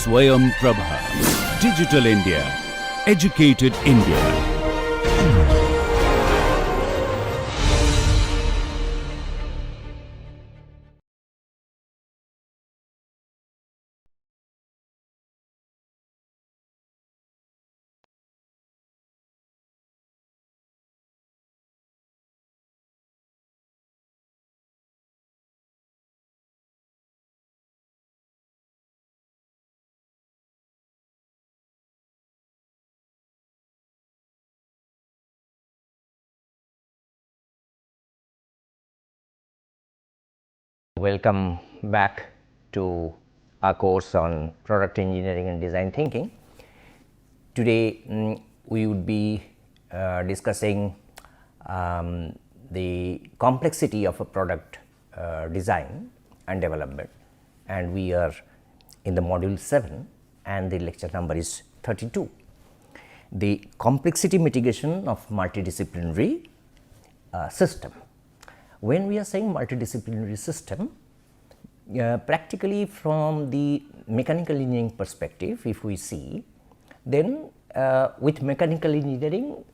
Swayam Prabha. Digital India. Educated India. Welcome back to our course on product engineering and design thinking. Today we would be discussing the complexity of a product design and development, and we are in the module 7 and the lecture number is 32. The complexity mitigation of multidisciplinary system. When we are saying multidisciplinary system, practically from the mechanical engineering perspective, if we see, then with mechanical engineering,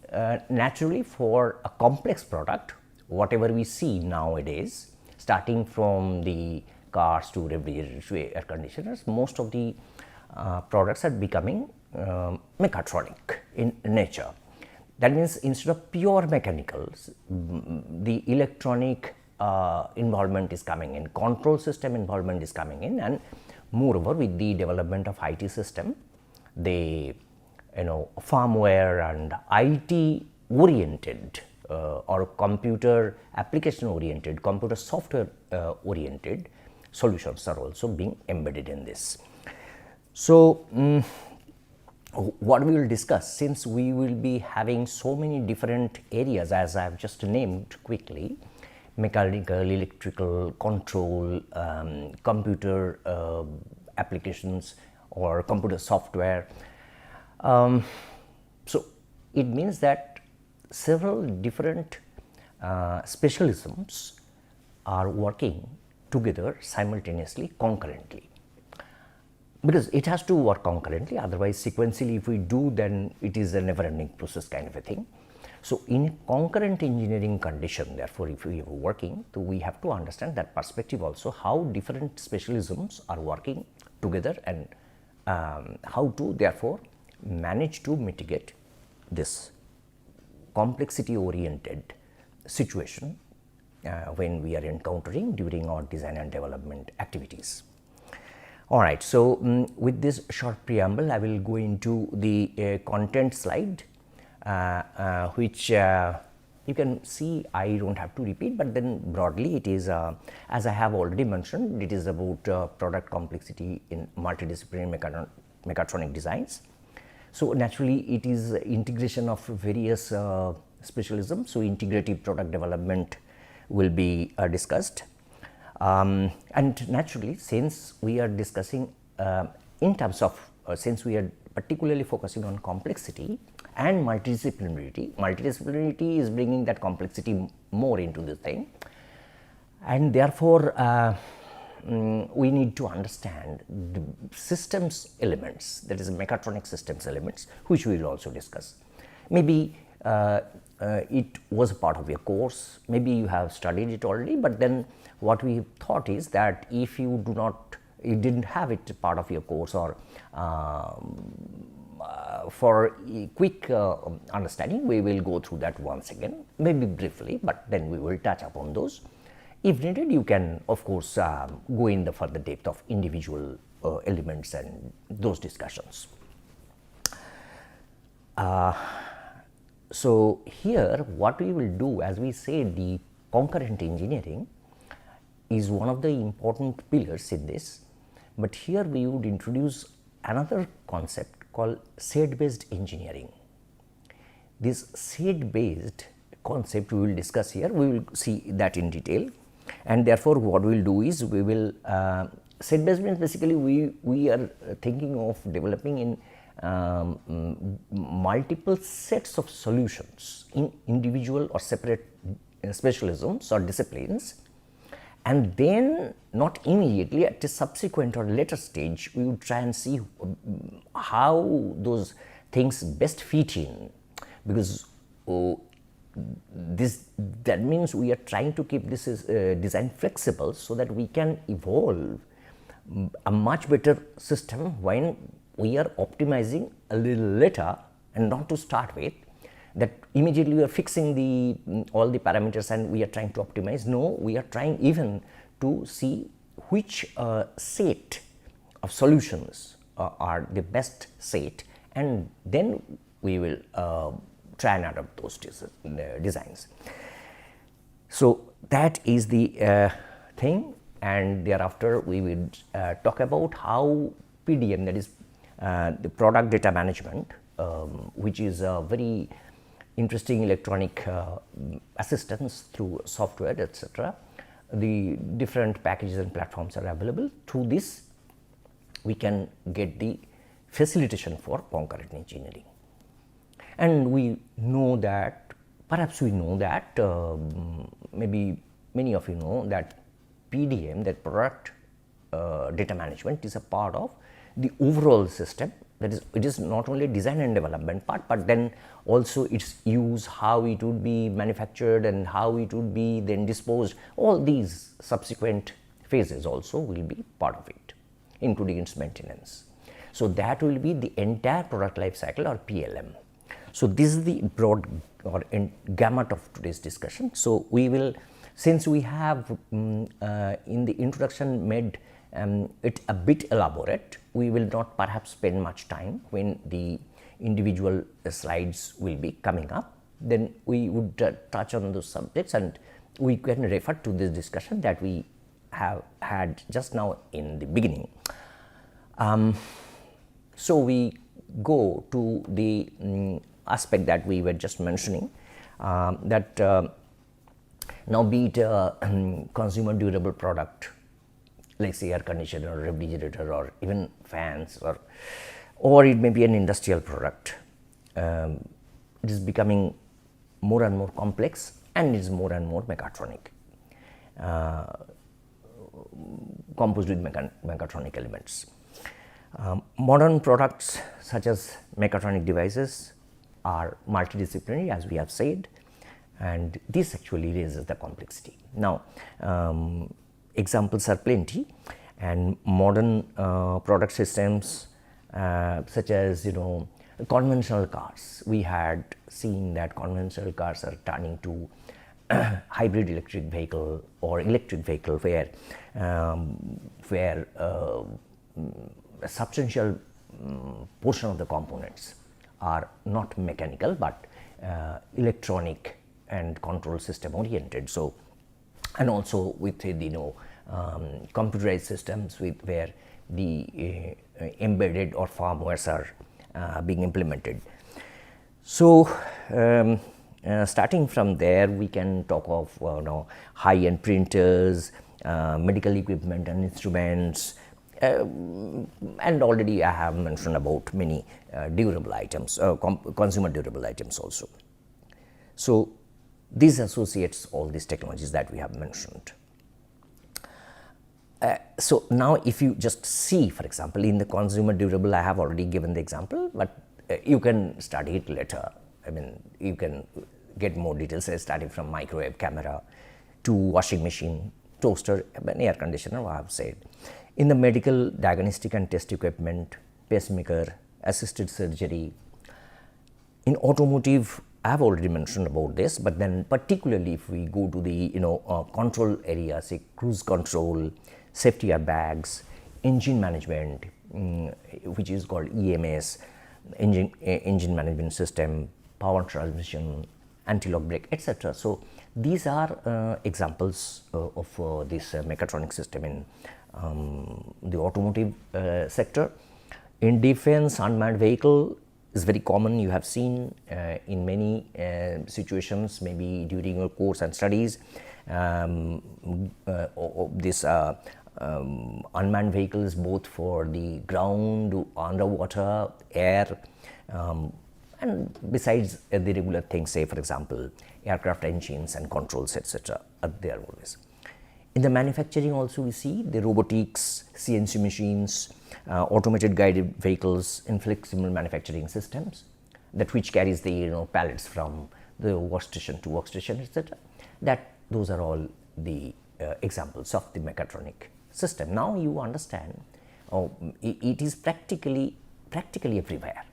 naturally for a complex product, whatever we see nowadays, starting from the cars to refrigerators to air conditioners, most of the products are becoming mechatronic in nature. That means instead of pure mechanicals, the electronic involvement is coming in, control system involvement is coming in, and moreover with the development of IT system, the firmware and IT oriented or computer application oriented, computer software oriented solutions are also being embedded in this. So, what we will discuss, since we will be having so many different areas as I have just named quickly, mechanical, electrical, control, computer applications or computer software. So, it means that several different specialisms are working together simultaneously, concurrently. Because it has to work concurrently, otherwise sequentially if we do, then it is a never ending process kind of a thing. So, in a concurrent engineering condition, therefore, if we are working, so we have to understand that perspective also, how different specialisms are working together and how to therefore manage to mitigate this complexity oriented situation when we are encountering during our design and development activities. Alright, so with this short preamble, I will go into the content slide, which you can see. I don't have to repeat, but then broadly it is, as I have already mentioned, it is about product complexity in multidisciplinary mechatronic designs. So, naturally it is integration of various specialisms. So, integrative product development will be discussed. And naturally, since we are discussing in terms of, since we are particularly focusing on complexity and multidisciplinarity is bringing that complexity more into the thing, and therefore we need to understand the systems elements, that is mechatronic systems elements, which we will also discuss. Maybe it was a part of your course, maybe you have studied it already, but then what we thought is that if you do not, you didn't have it part of your course, or for a quick understanding, we will go through that once again, maybe briefly, but then we will touch upon those. If needed, you can of course go in the further depth of individual elements and those discussions. So, here what we will do, as we say, the concurrent engineering is one of the important pillars in this, but here we would introduce another concept called set based engineering. This set based concept we will discuss here, we will see that in detail, and therefore what we will do is we will set based means basically we are thinking of developing in multiple sets of solutions in individual or separate specialisms or disciplines, and then not immediately, at a subsequent or later stage, we would try and see how those things best fit in, because that means we are trying to keep this design flexible so that we can evolve a much better system when we are optimizing a little later, and not to start with that immediately we are fixing all the parameters and we are trying to optimize. No, we are trying even to see which set of solutions are the best set, and then we will try and adopt those designs. So that is the thing, and thereafter we will talk about how PDM, that is the product data management, which is a very interesting electronic assistance through software, etc. The different packages and platforms are available. Through this, we can get the facilitation for concurrent engineering. And we know that, perhaps we know that, maybe many of you know that PDM, that product data management, is a part of the overall system. That is, it is not only design and development part, but then also its use, how it would be manufactured and how it would be then disposed. All these subsequent phases also will be part of it, including its maintenance. So that will be the entire product life cycle, or PLM. So this is the broad or gamut of today's discussion. So we will, since we have in the introduction made it a bit elaborate, we will not perhaps spend much time when the individual slides will be coming up. Then we would touch on those subjects, and we can refer to this discussion that we have had just now in the beginning. So we go to the aspect that we were just mentioning, that now be it a consumer durable product, like say air conditioner or refrigerator or even fans, or it may be an industrial product. It is becoming more and more complex, and is more and more mechatronic, composed with mechatronic elements. Modern products such as mechatronic devices are multidisciplinary, as we have said, and this actually raises the complexity. Now, examples are plenty, and modern product systems such as, conventional cars. We had seen that conventional cars are turning to hybrid electric vehicle or electric vehicle, where a substantial portion of the components are not mechanical but electronic and control system oriented. So, and also with computerized systems where the embedded or firmwares are being implemented. So, starting from there, we can talk of high-end printers, medical equipment and instruments, and already I have mentioned about many durable items, consumer durable items also. So, this associates all these technologies that we have mentioned. So, now if you just see, for example, in the consumer durable, I have already given the example, but you can study it later. I mean, you can get more details, starting from microwave, camera to washing machine, toaster, and air conditioner, I have said. In the medical, diagnostic and test equipment, pacemaker, assisted surgery. In automotive, I have already mentioned about this, but then particularly if we go to the control area, say cruise control, safety airbags, engine management, which is called EMS, engine management system, power transmission, anti-lock brake, etc. So these are examples of this mechatronic system in the automotive sector. In defense, unmanned vehicle is very common. You have seen in many situations, maybe during your course and studies, this unmanned vehicles both for the ground, underwater, air, and besides the regular things, say for example aircraft engines and controls, etc. are there always. In the manufacturing also we see the robotics, CNC machines, automated guided vehicles, inflexible manufacturing systems that which carries the pallets from the workstation to workstation, etc. Those are all the examples of the mechatronic system. Now you understand it is practically everywhere,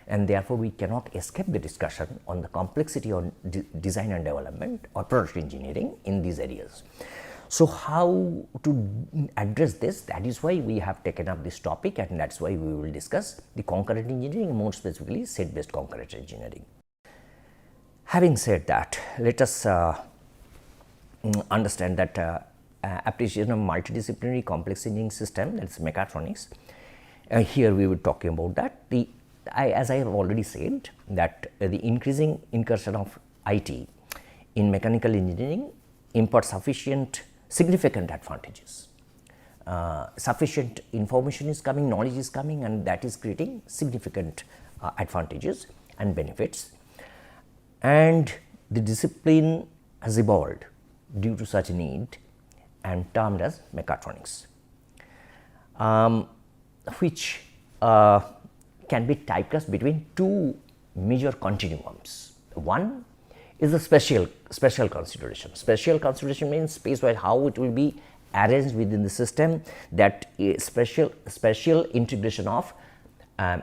and therefore we cannot escape the discussion on the complexity on design and development or product engineering in these areas. So how to address this? That is why we have taken up this topic, and that's why we will discuss the concurrent engineering, more specifically set based concurrent engineering. Having said that, let us understand that application of multidisciplinary complex engineering system, that is mechatronics. Here we were talking about that. As I have already said, that the increasing incursion of IT in mechanical engineering imparts significant advantages. Sufficient information is coming, knowledge is coming, and that is creating significant advantages and benefits. And the discipline has evolved due to such a need and termed as mechatronics, which can be typecast between two major continuums. One is the special consideration. Special consideration means space-wise how it will be arranged within the system, that special integration of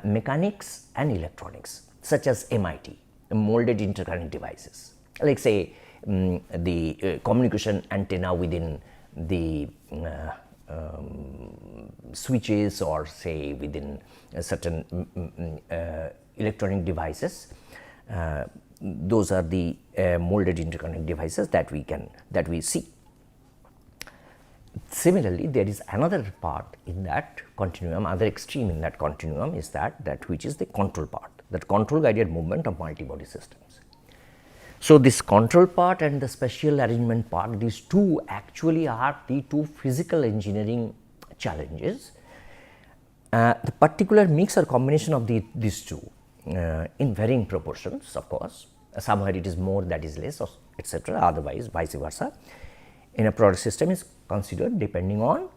mechanics and electronics, such as MIT, molded interconnect devices, like say the communication antenna within the switches, or say within certain electronic devices. Those are the molded interconnect devices that we see. Similarly, there is another part in that continuum, other extreme in that continuum is that which is the control part, that control guided movement of multi-body systems. So this control part and the special arrangement part, these two actually are the two physical engineering challenges. The particular mix or combination of these two in varying proportions, of course, somewhere it is more, that is less, etc., otherwise vice versa, in a product system is considered depending on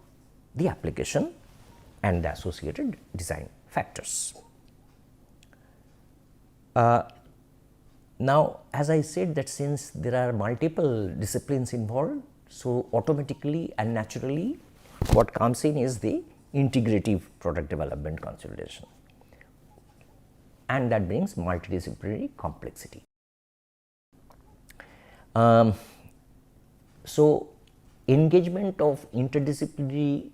the application and the associated design factors. Now, as I said, that since there are multiple disciplines involved, so automatically and naturally what comes in is the integrative product development consideration, and that brings multidisciplinary complexity. So engagement of interdisciplinary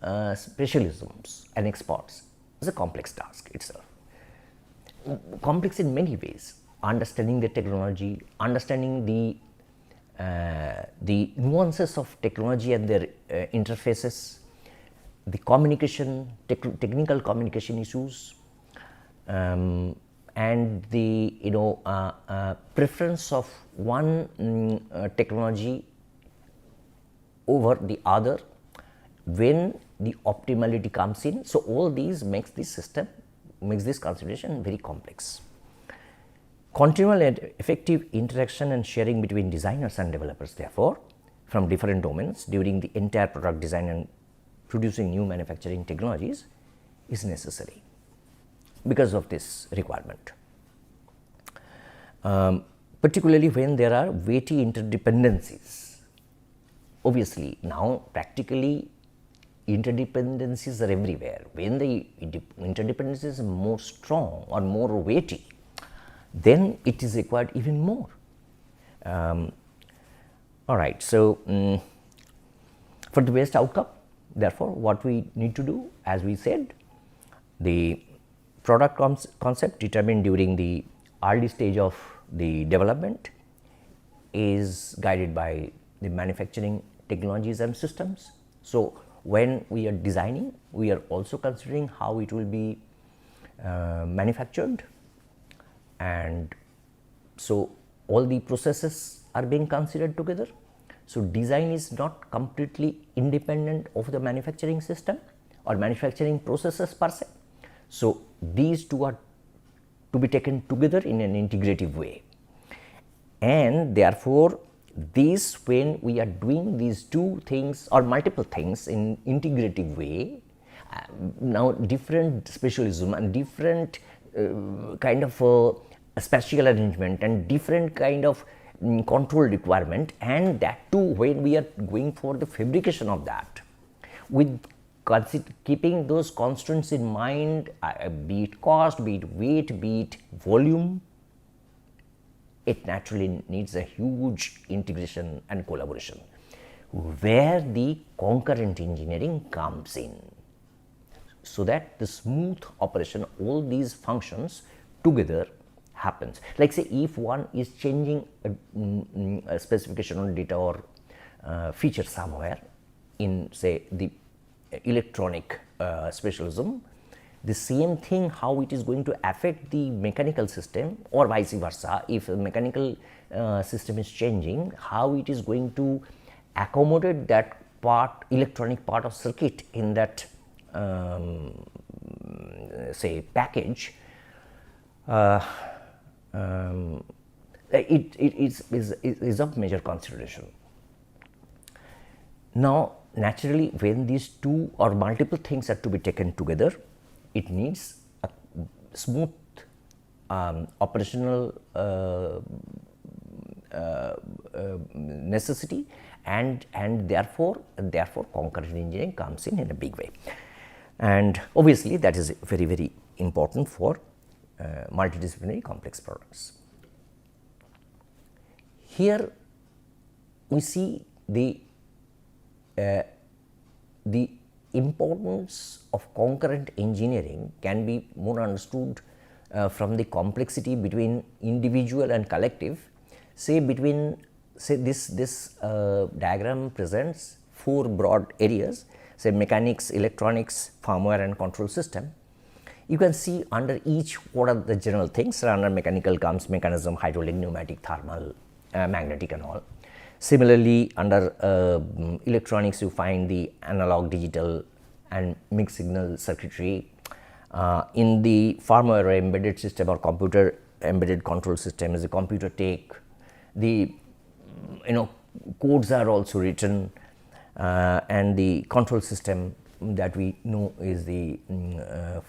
specialisms and experts is a complex task itself. Complex in many ways, understanding the technology, understanding the nuances of technology and their interfaces, the communication, technical communication issues, and the preference of one technology over the other when the optimality comes in. So all these makes this consideration very complex. Continual and effective interaction and sharing between designers and developers, therefore, from different domains during the entire product design and producing new manufacturing technologies is necessary because of this requirement. Particularly when there are weighty interdependencies. Obviously, now practically interdependencies are everywhere. When the interdependency is more strong or more weighty, then it is required even more. All right, so for the best outcome, therefore, what we need to do, as we said, the product concept determined during the early stage of the development is guided by the manufacturing technologies and systems. So when we are designing, we are also considering how it will be manufactured, and so all the processes are being considered together. So design is not completely independent of the manufacturing system or manufacturing processes per se. So these two are to be taken together in an integrative way, and therefore this, when we are doing these two things or multiple things in integrative way, now different specialism and different kind of spatial arrangement and different kind of control requirement, and that too when we are going for the fabrication of that, with keeping those constraints in mind, be it cost, be it weight, be it volume, it naturally needs a huge integration and collaboration, where the concurrent engineering comes in, so that the smooth operation, all these functions together happens. Like say, if one is changing a specification on data or feature somewhere in say the electronic specialism, the same thing how it is going to affect the mechanical system, or vice versa, if a mechanical system is changing, how it is going to accommodate that part, electronic part of circuit in that say package, it is of major consideration. Now naturally, when these two or multiple things are to be taken together, it needs a smooth operational necessity, and therefore concurrent engineering comes in a big way. And obviously that is very, very important for multidisciplinary complex products. Here we see the importance of concurrent engineering can be more understood from the complexity between individual and collective. Say this diagram presents four broad areas, say mechanics, electronics, firmware and control system. You can see under each what are the general things. Under mechanical comes mechanism, hydraulic, pneumatic, thermal, magnetic and all. Similarly, under electronics you find the analog, digital and mixed signal circuitry. In the firmware or embedded system or computer embedded control system is the computer take, the codes are also written, and the control system that we know is the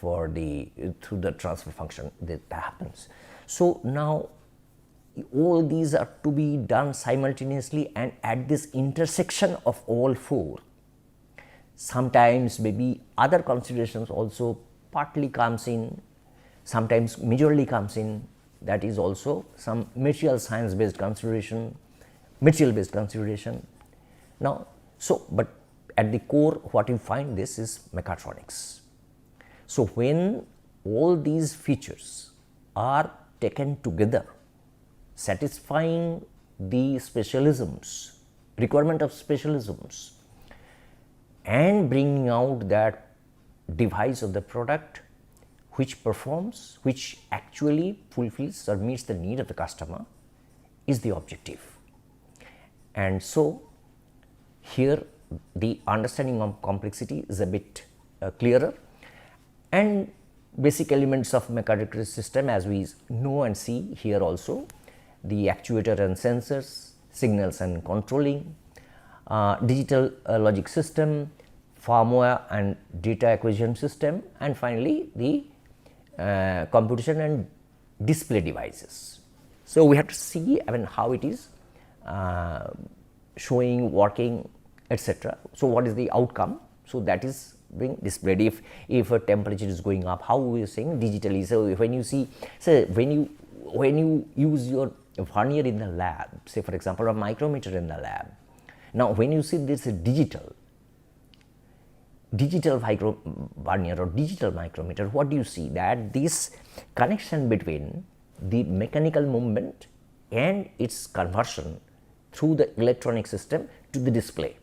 for the through the transfer function that happens. So now all these are to be done simultaneously and at this intersection of all four. Sometimes maybe other considerations also partly comes in, sometimes majorly comes in, that is also some material science based consideration, material based consideration. Now, so but at the core what you find this is mechatronics. So when all these features are taken together, satisfying the specialisms, requirement of specialisms, and bringing out that device of the product which performs, which actually fulfills or meets the need of the customer, is the objective. And so here the understanding of complexity is a bit clearer, and basic elements of mechanical system as we know and see here also, the actuator and sensors, signals and controlling, digital logic system, firmware and data acquisition system, and finally the computation and display devices. So we have to see how it is showing, working, etc. So what is the outcome? So that is being displayed. If a temperature is going up, how we are saying digitally. So when you see, say when you use your vernier in the lab, say for example a micrometer in the lab, now when you see this digital vernier or digital micrometer, what do you see? That this connection between the mechanical movement and its conversion through the electronic system to the display,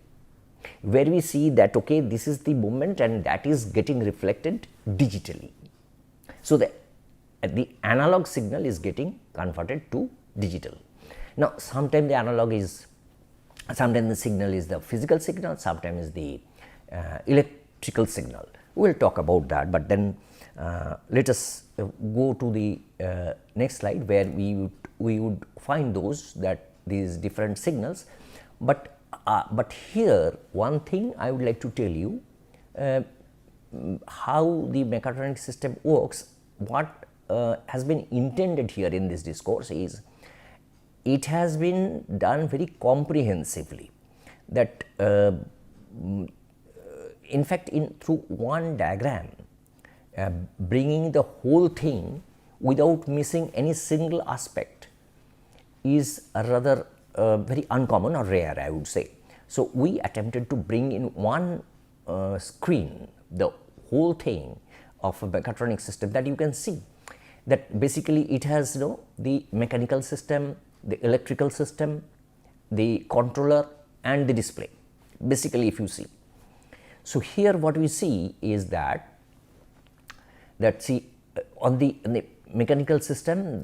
where we see that okay, this is the movement and that is getting reflected digitally. So the analog signal is getting converted to digital. Now sometimes the analog is, sometimes the signal is the physical signal, sometimes is the electrical signal. We will talk about that, but then let us go to the next slide where we would find those that these different signals. But here one thing I would like to tell you, how the mechatronic system works. What has been intended here in this discourse is, it has been done very comprehensively, that in fact through one diagram, bringing the whole thing without missing any single aspect is a rather very uncommon or rare, I would say. So, we attempted to bring in one screen the whole thing of a mechatronic system, that you can see that basically it has the mechanical system, the electrical system, the controller and the display, basically if you see. So, here what we see is that see on the mechanical system,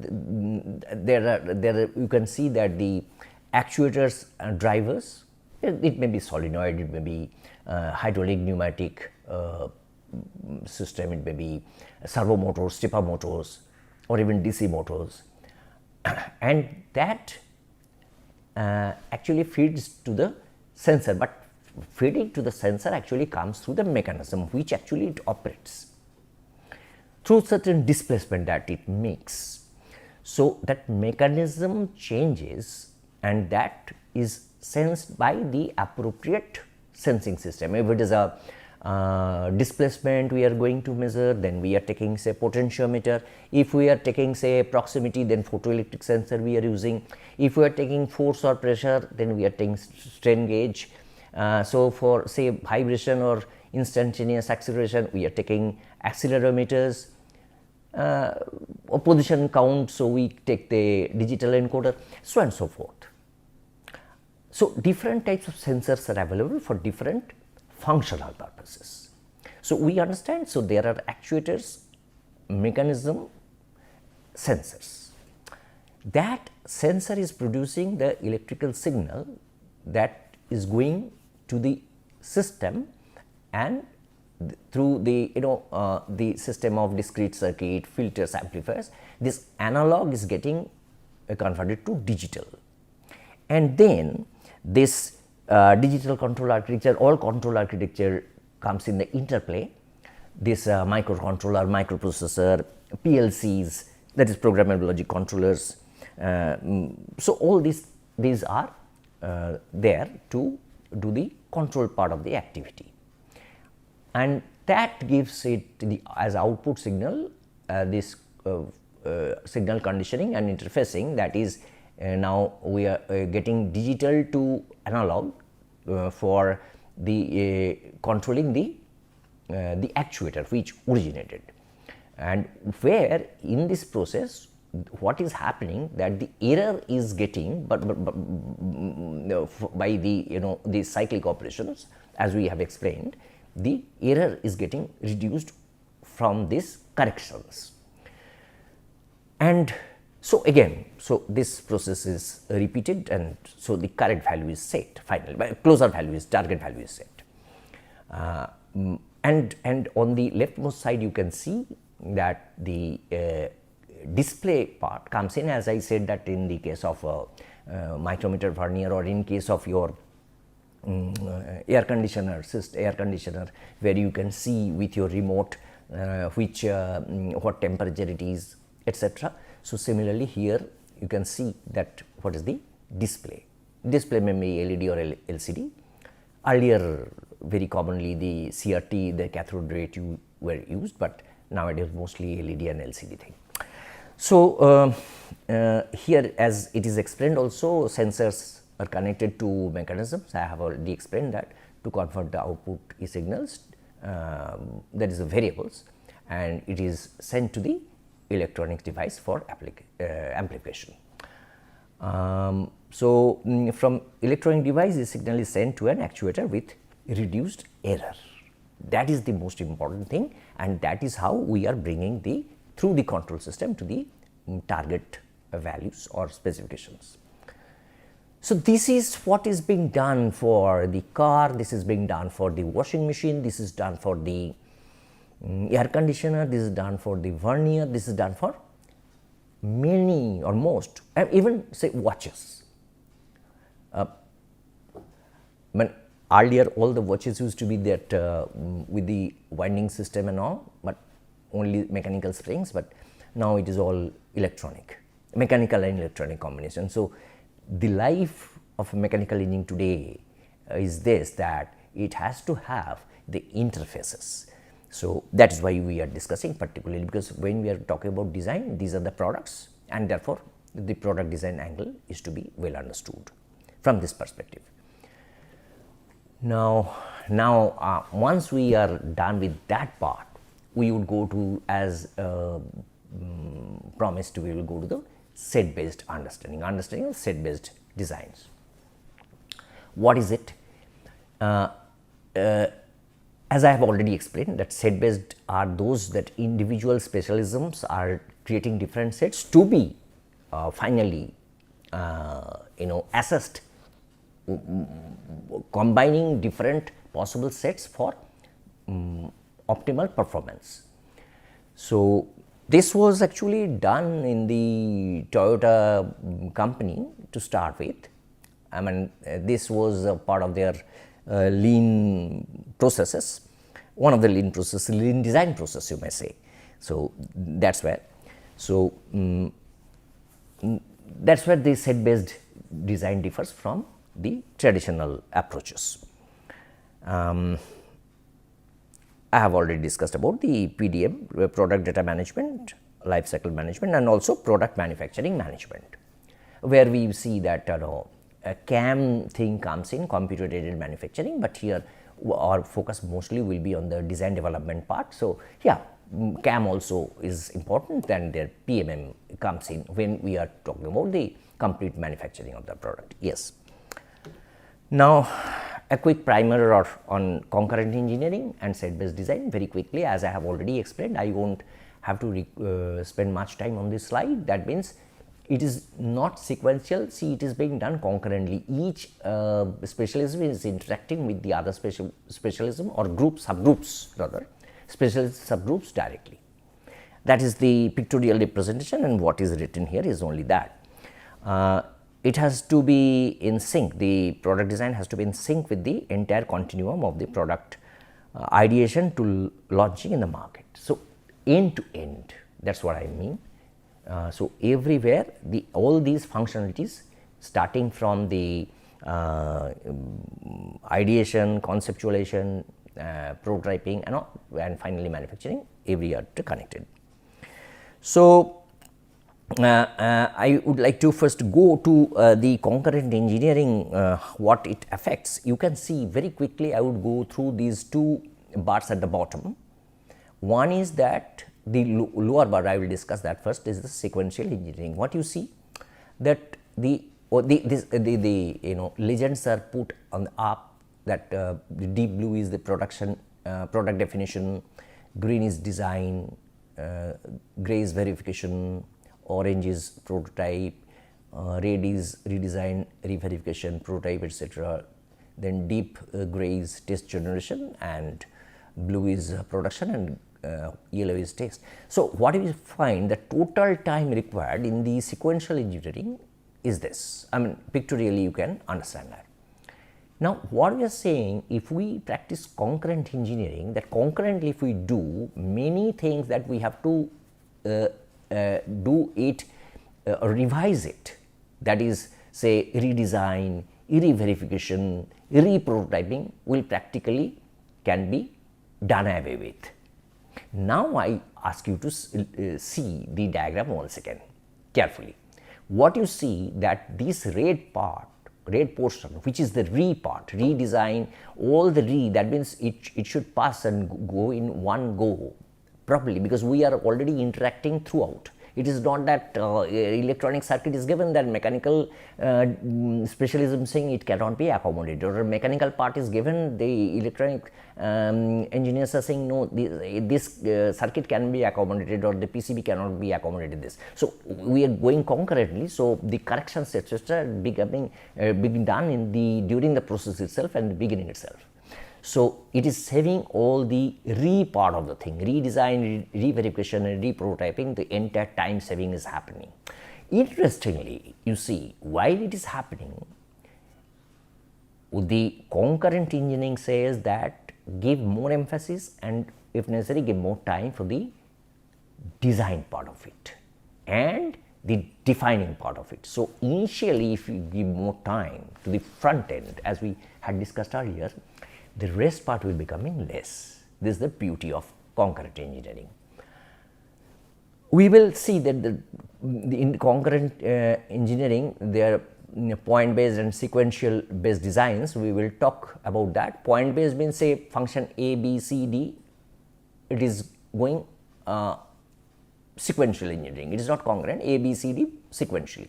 there you can see that the actuators and drivers, it may be solenoid, it may be hydraulic, pneumatic system, it may be servo motors, stepper motors, or even DC motors, and that actually feeds to the sensor, but feeding to the sensor actually comes through the mechanism which actually it operates through certain displacement that it makes. So, that mechanism changes and that is sensed by the appropriate sensing system. If it is a displacement we are going to measure, then we are taking say potentiometer. If we are taking say proximity, then photoelectric sensor we are using. If we are taking force or pressure, then we are taking strain gauge. So, for say vibration or instantaneous acceleration, we are taking accelerometers. Or position count, so we take the digital encoder, so on and so forth. So, different types of sensors are available for different functional purposes. So, we understand, so there are actuators, mechanism, sensors. That sensor is producing the electrical signal that is going to the system, and through the the system of discrete circuit, filters, amplifiers, this analog is getting converted to digital, and then this digital control architecture, all control architecture comes in the interplay. This microcontroller, microprocessor, PLCs, that is programmable logic controllers. So, all these are there to do the control part of the activity, and that gives it as output signal this signal conditioning and interfacing, that is now we are getting digital to analog for the controlling the actuator which originated, and where in this process what is happening, that the error is getting by the the cyclic operations, as we have explained, the error is getting reduced from these corrections. And so, again, so this process is repeated, and so the correct value is set finally, closer value is, target value is set. And on the leftmost side you can see that the display part comes in, as I said, that in the case of micrometer vernier, or in case of your air conditioner where you can see with your remote what temperature it is, etc. So, similarly here you can see that what is the display. Display may be LED or LCD. Earlier very commonly the CRT, the cathode ray tube were used, but nowadays mostly LED and LCD thing. So, here as it is explained also, sensors are connected to mechanisms. I have already explained that to convert the output signals, that is the variables, and it is sent to the electronic device for amplification. So, from electronic device, the signal is sent to an actuator with reduced error. That is the most important thing, and that is how we are bringing through the control system to the target values or specifications. So, this is what is being done for the car, this is being done for the washing machine, this is done for the air conditioner, this is done for the vernier, this is done for many or most, even say watches. When earlier all the watches used to be that with the winding system and all, but only mechanical springs, but now it is all electronic, mechanical and electronic combination. So, the life of a mechanical engine today is this, that it has to have the interfaces. So, that is why we are discussing particularly, because when we are talking about design, these are the products, and therefore, the product design angle is to be well understood from this perspective. Now, once we are done with that part, we would go to, as promised, we will go to the set based understanding of set based designs. What is it? As I have already explained, that set based are those that individual specialisms are creating different sets to be finally assessed, combining different possible sets for optimal performance. So, this was actually done in the Toyota company to start with. I mean, this was a part of their lean processes, one of the lean processes, lean design process, you may say. So, that is where. So, that is where the set based design differs from the traditional approaches. I have already discussed about the PDM, product data management, life cycle management, and also product manufacturing management, where we see that a CAM thing comes in, computer aided manufacturing, but here our focus mostly will be on the design development part. So, yeah, CAM also is important, and their PMM comes in when we are talking about the complete manufacturing of the product. Yes. Now, a quick primer on concurrent engineering and set based design very quickly, as I have already explained. I won't have to spend much time on this slide. That means it is not sequential. See, it is being done concurrently. Each specialism is interacting with the other specialism or subgroups rather, specialist subgroups directly. That is the pictorial representation, and what is written here is only that. It has to be in sync, the product design has to be in sync with the entire continuum of the product ideation to launching in the market. So, end to end, that is what I mean. So, everywhere all these functionalities starting from the ideation, conceptualization, prototyping and finally manufacturing, every are connected. So, I would like to first go to the concurrent engineering, what it affects. You can see very quickly, I would go through these two bars at the bottom. One is that the lower bar, I will discuss that first, is the sequential engineering. What you see that the legends are put on the up, that the deep blue is the product definition, green is design, gray is verification, orange is prototype, red is redesign, re-verification, prototype, etc. Then deep gray is test generation, and blue is production, and yellow is test. So, what we find, the total time required in the sequential engineering is this. I mean, pictorially you can understand that. Now, what we are saying, if we practice concurrent engineering, that concurrently if we do many things that we have to do it, revise it, that is say redesign, re-verification, re-prototyping will practically can be done away with. Now, I ask you to see the diagram once again carefully. What you see, that this red portion, which is the part, redesign, all the that means it should pass and go in one go properly, because we are already interacting throughout. It is not that electronic circuit is given, that mechanical specialism saying it cannot be accommodated, or mechanical part is given, the electronic engineers are saying no, this circuit can be accommodated, or the PCB cannot be accommodated this. So, we are going concurrently. So, the corrections etc. being done in during the process itself and the beginning itself. So, it is saving all the part of the thing, redesign, re-verification and re-prototyping, the entire time saving is happening. Interestingly, you see, while it is happening, The concurrent engineering says that give more emphasis and if necessary give more time for the design part of it and the defining part of it. So, initially if you give more time to the front end, as we had discussed earlier, the rest part will becoming less. This is the beauty of concurrent engineering. We will see that in concurrent engineering there are point based and sequential based designs. We will talk about that. Point based means say function A, B, C, D, it is going sequential engineering, it is not concurrent, A, B, C, D sequentially.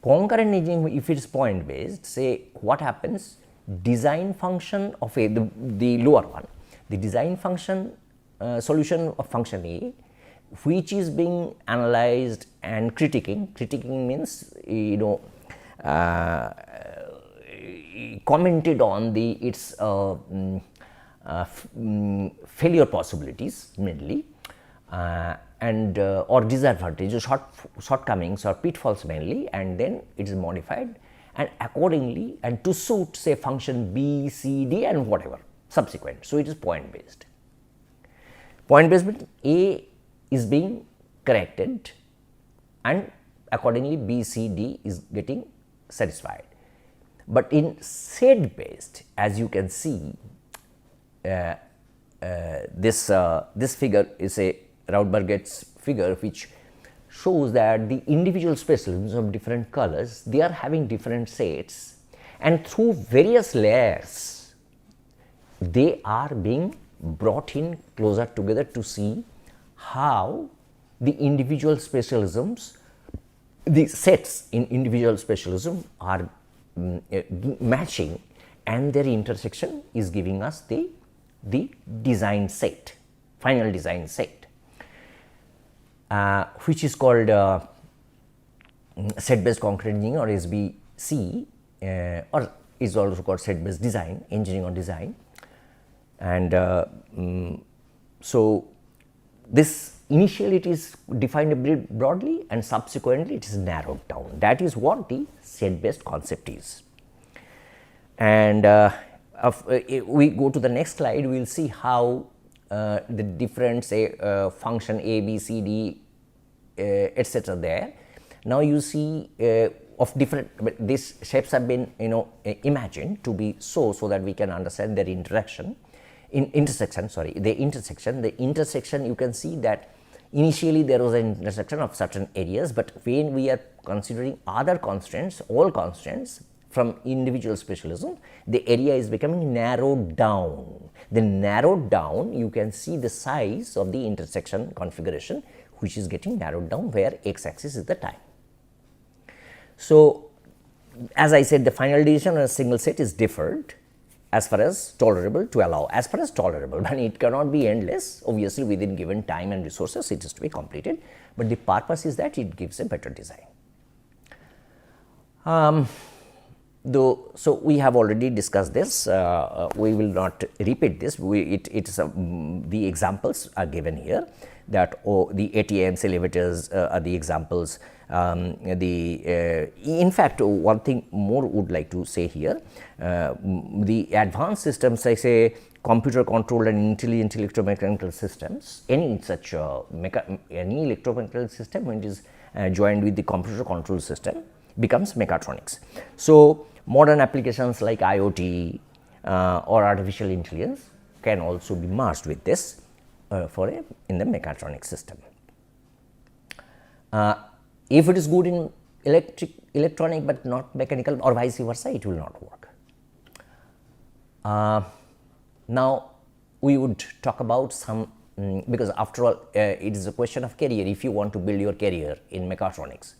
Concurrent engineering, if it is point based, say what happens, design function of A, the lower one, the design function solution of function A, which is being analyzed and critiquing means commented on its failure possibilities mainly and or disadvantages, shortcomings or pitfalls mainly, and then it is modified and accordingly and to suit say function B, C, D and whatever subsequent. So, it is point based. Point based means A is being corrected and accordingly B, C, D is getting satisfied. But in set based, as you can see, this figure is a Rautenberg's figure which shows that the individual specialisms of different colors, they are having different sets and through various layers they are being brought in closer together to see how the individual specialisms, the sets in individual specialism are matching and their intersection is giving us the design set, final design set, which is called set based concurrent engineering or SBC, or is also called set based design, engineering or design. And so, this initially it is defined a bit broadly and subsequently it is narrowed down. That is what the set based concept is. And we go to the next slide, we will see how the different say function A, B, C, D etc. there. Now, you see of different, these shapes have been imagined to be so that we can understand their intersection. The intersection you can see that initially there was an intersection of certain areas, but when we are considering other constraints, all constraints from individual specialism, the area is becoming narrowed down. The narrowed down, you can see the size of the intersection configuration which is getting narrowed down, where x axis is the time. So, as I said, the final decision on a single set is deferred as far as tolerable to allow, as far as tolerable, but it cannot be endless. Obviously, within given time and resources it is to be completed, but the purpose is that it gives a better design. So, we have already discussed this, we will not repeat this, the examples are given here, that the ATMs, elevators are the examples. In fact, one thing more would like to say here, the advanced systems like say computer controlled and intelligent electromechanical systems, any such any electromechanical system when it is joined with the computer control system becomes mechatronics. So, modern applications like IoT or artificial intelligence can also be merged with this in the mechatronic system. If it is good in electronic but not mechanical or vice versa, it will not work. Now, we would talk about some because after all it is a question of career. If you want to build your career in mechatronics,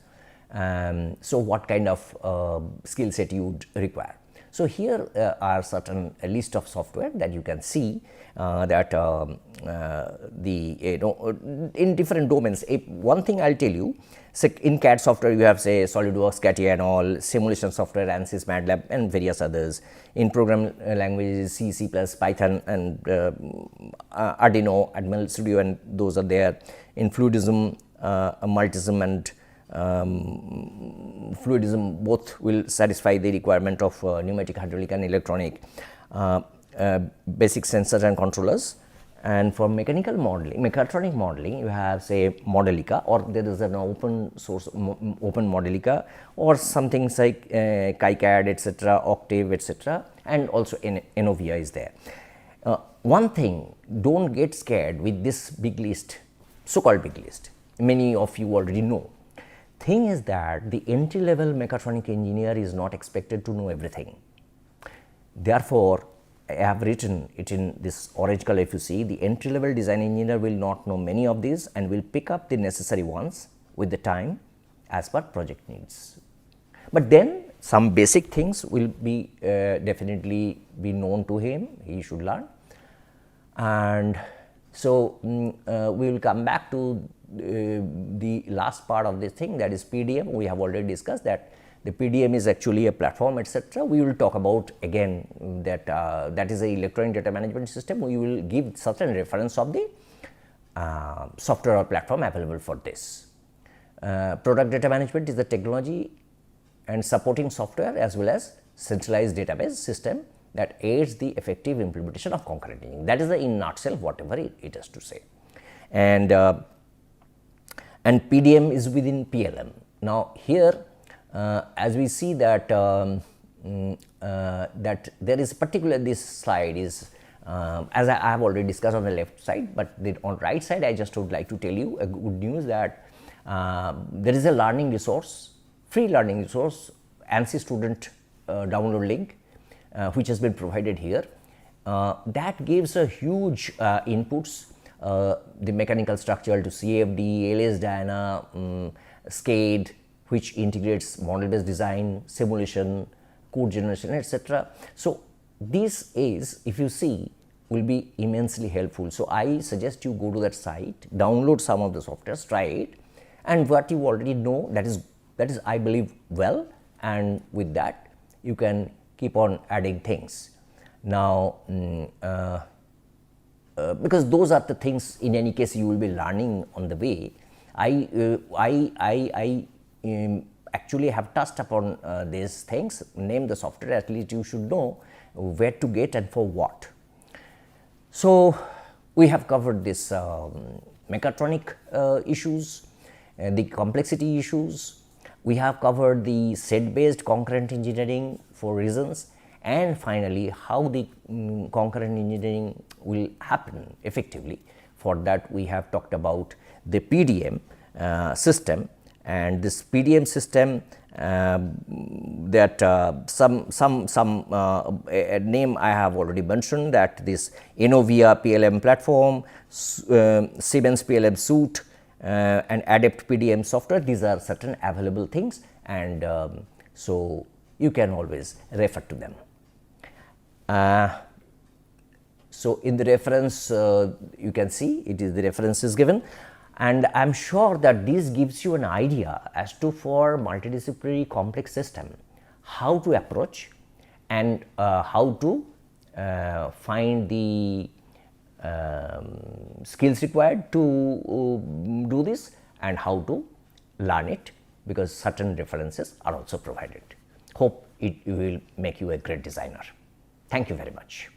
so what kind of skill set you would require. So, here are certain list of software that you can see that in different domains. One thing I will tell you, so in CAD software you have say SolidWorks, CATIA and all, simulation software, ANSYS, MATLAB and various others. In program languages C, C++, Python and Arduino, Admiral Studio and those are there. In fluidism, Multism and fluidism, both will satisfy the requirement of pneumatic, hydraulic and electronic basic sensors and controllers. And for mechanical modeling, mechatronic modeling, you have say Modelica, or there is an open source open Modelica, or some things like KiCad, etc., Octave, etc., and also Enovia is there. One thing, don't get scared with this big list, so-called big list. Many of you already know. Thing is that the entry-level mechatronic engineer is not expected to know everything. Therefore, I have written it in this orange color. If you see, the entry-level design engineer will not know many of these and will pick up the necessary ones with the time as per project needs. But then some basic things will be definitely be known to him, he should learn. And so, we will come back to the last part of this thing, that is PDM. We have already discussed that the PDM is actually a platform, etc. We will talk about again that that is a electronic data management system. We will give certain reference of the software or platform available for this. Product data management is the technology and supporting software as well as centralized database system that aids the effective implementation of concurrent engineering. That is the in nutshell whatever it has to say. And PDM is within PLM. Now, here as we see that that there is particularly this slide is as I have already discussed on the left side, but on right side I just would like to tell you a good news that there is a learning resource, free learning resource, ANSI student download link which has been provided here, that gives a huge inputs, the mechanical structure to CFD, LS-DYNA, SCADE, which integrates model based design, simulation, code generation, etc. So, this is, if you see, will be immensely helpful. So, I suggest you go to that site, download some of the softwares, try it, and what you already know, that is I believe well, and with that you can keep on adding things. Now, because those are the things in any case you will be learning on the way. I actually have touched upon these things, name the software, at least you should know where to get and for what. So, we have covered this mechatronic issues, the complexity issues, we have covered the set based concurrent engineering for reasons, and finally, how the concurrent engineering will happen effectively. For that, we have talked about the PDM system, and this PDM system that a name I have already mentioned, that this Enovia PLM platform, Siemens PLM suite and Adept PDM software, these are certain available things, and so you can always refer to them. So, in the reference you can see it is the reference is given, and I am sure that this gives you an idea as to for multidisciplinary complex system how to approach and how to find the skills required to do this and how to learn it, because certain references are also provided. Hope it will make you a great designer. Thank you very much.